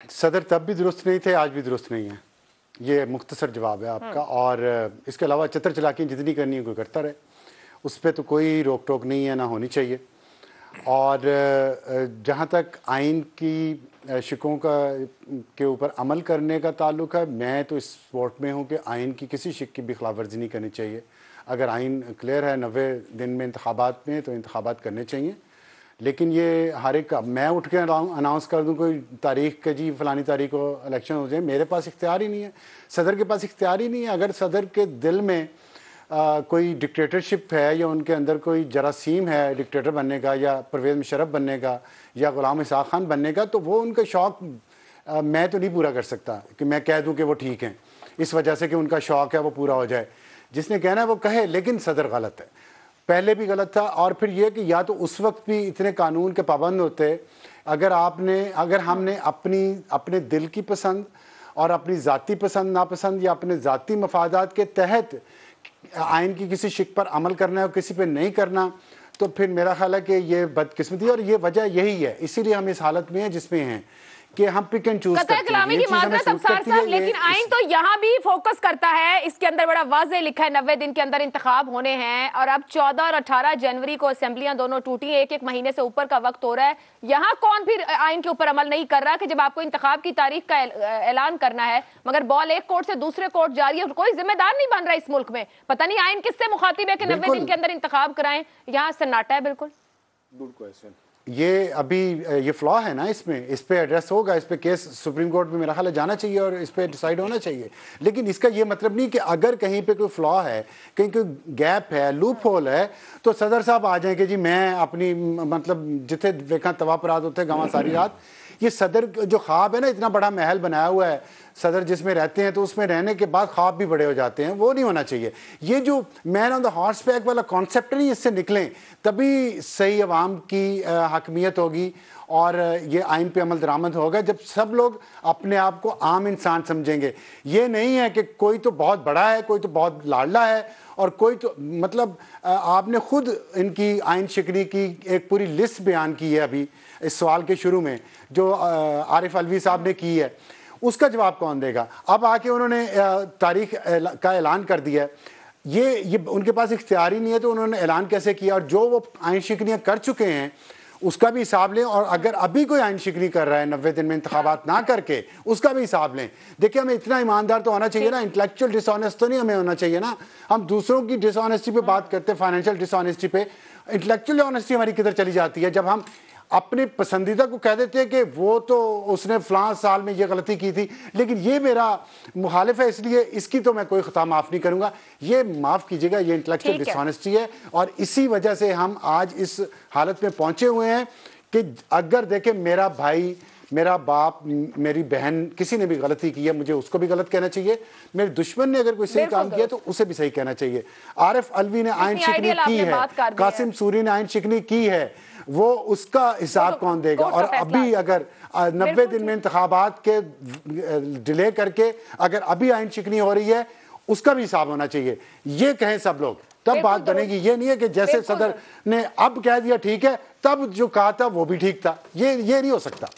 सदर तब भी दुरुस्त नहीं थे, आज भी दुरुस्त नहीं है। ये मुख्तसर जवाब है आपका। और इसके अलावा चतर चलाकी जितनी करनी है कोई करता रहे, उस पर तो कोई रोक टोक नहीं है, ना होनी चाहिए। और जहाँ तक आइन की शिकों के ऊपर अमल करने का ताल्लुक है, मैं तो इस वोट में हूँ कि आइन की किसी शिक की भी खिलाफ वर्जी नहीं करनी चाहिए। अगर आइन क्लियर है 90 दिन में इंतखाबात में, तो इंतखाबात करने चाहिए। लेकिन ये हर एक मैं उठ के अनाउंस कर दूं कोई तारीख के जी फलानी तारीख को इलेक्शन हो जाए, मेरे पास इख्तियार ही नहीं है, सदर के पास इख्तियार ही नहीं है। अगर सदर के दिल में कोई डिक्टेटरशिप है या उनके अंदर कोई जरासीम है डिक्टेटर बनने का या परवेज़ मुशर्रफ बनने का या गुलाम इसहाक खान बनने का, तो वो उनका शौक़ मैं तो नहीं पूरा कर सकता कि मैं कह दूं कि वो ठीक हैं इस वजह से कि उनका शौक़ है वो पूरा हो जाए। जिसने कहना है वो कहे, लेकिन सदर गलत है, पहले भी गलत था। और फिर ये कि या तो उस वक्त भी इतने कानून के पाबंद होते, अगर हमने अपने दिल की पसंद और अपनी ज़ाती पसंद नापसंद या अपने ज़ाती मफादात के तहत आइन की किसी शिक पर अमल करना है और किसी पे नहीं करना, तो फिर मेरा ख्याल है कि ये बदकिस्मती। और ये वजह यही है, इसीलिए हम इस हालत में हैं जिसमें हैं कि हम पिक एंड चूज करते हैं। कलामी की माजरत अफसार साहब, लेकिन आइन तो यहाँ भी फोकस करता है, इसके अंदर बड़ा वाज़ेह लिखा है 90 दिन के अंदर इंतखाब होने हैं। और अब 14 और 18 जनवरी को असेंबलियां दोनों टूटी, एक महीने से ऊपर का वक्त हो रहा है। यहाँ कौन फिर आइन के ऊपर अमल नहीं कर रहा कि जब आपको इंतखाब की तारीख का ऐलान करना है, मगर बॉल एक कोर्ट से दूसरे कोर्ट जा रही है, कोई जिम्मेदार नहीं बन रहा इस मुल्क में। पता नहीं आइन किससे मुखातिब है कि 90 दिन के अंदर इंतखाब कराएं, यहाँ सन्नाटा है। बिल्कुल गुड क्वेश्चन। ये अभी ये फ्लॉ है ना, इसमें इस पे एड्रेस होगा, इस पे केस सुप्रीम कोर्ट में मेरा ख्याल है जाना चाहिए और इस पे डिसाइड होना चाहिए। लेकिन इसका ये मतलब नहीं कि अगर कहीं पे कोई फ्लॉ है, कहीं कोई गैप है, लूप होल है, तो सदर साहब आ जाए कि जी मैं अपनी मतलब जिथे देखा तवा परात होते गाँव सारी रात। ये सदर जो ख्वाब है ना, इतना बड़ा महल बनाया हुआ है सदर जिसमें रहते हैं, तो उसमें रहने के बाद ख्वाब भी बड़े हो जाते हैं, वो नहीं होना चाहिए। ये जो man on the horse back वाला कॉन्सेप्ट नहीं, इससे निकलें तभी सही अवाम की हकमियत होगी और ये आइन पे अमल दरामद होगा जब सब लोग अपने आप को आम इंसान समझेंगे। ये नहीं है कि कोई तो बहुत बड़ा है, कोई तो बहुत लाडला है और कोई तो मतलब आपने खुद इनकी आइन शिकनी की एक पूरी लिस्ट बयान की है अभी इस सवाल के शुरू में, जो आरिफ अलवी साहब ने की है, उसका जवाब कौन देगा? अब आके उन्होंने तारीख का ऐलान कर दिया है, ये उनके पास इख्तियार ही नहीं है, तो उन्होंने ऐलान कैसे किया? और जो वो आइन शिकनियाँ कर चुके हैं उसका भी हिसाब लें, और अगर अभी कोई आइन शिकनी कर रहा है 90 दिन में इंतखाबात ना करके, उसका भी हिसाब लें। देखिए हमें इतना ईमानदार तो होना चाहिए ना, इंटेलेक्चुअल डिसऑनेस्ट तो नहीं हमें होना चाहिए ना। हम दूसरों की डिसऑनेस्टी पे बात करते हैं, फाइनेंशियल डिसऑनेस्टी पे, इंटेलेक्चुअल ऑनेस्टी हमारी किधर चली जाती है जब हम अपने पसंदीदा को कह देते हैं कि वो तो उसने फलां साल में ये गलती की थी, लेकिन ये मेरा मुखालिफ है इसलिए इसकी तो मैं कोई खता माफ़ नहीं करूंगा। ये माफ़ कीजिएगा, ये इंटेलेक्चुअल डिसऑनेस्टी है। और इसी वजह से हम आज इस हालत में पहुंचे हुए हैं कि अगर देखें मेरा भाई, मेरा बाप, मेरी बहन किसी ने भी गलती की है, मुझे उसको भी गलत कहना चाहिए। मेरे दुश्मन ने अगर कोई सही काम किया तो उसे भी सही कहना चाहिए। आरिफ अलवी ने आइन शिकनी की है, कासिम सूरी ने आइन शिकनी की है, वो उसका हिसाब कौन देगा? और अभी अगर 90 दिन में इंतखाबात के डिले करके अगर अभी आइन शिकनी हो रही है, उसका भी हिसाब होना चाहिए। ये कहें सब लोग, तब बात बनेगी। ये नहीं है कि जैसे सदर ने अब कह दिया ठीक है, तब जो कहा था वो भी ठीक था। ये नहीं हो सकता।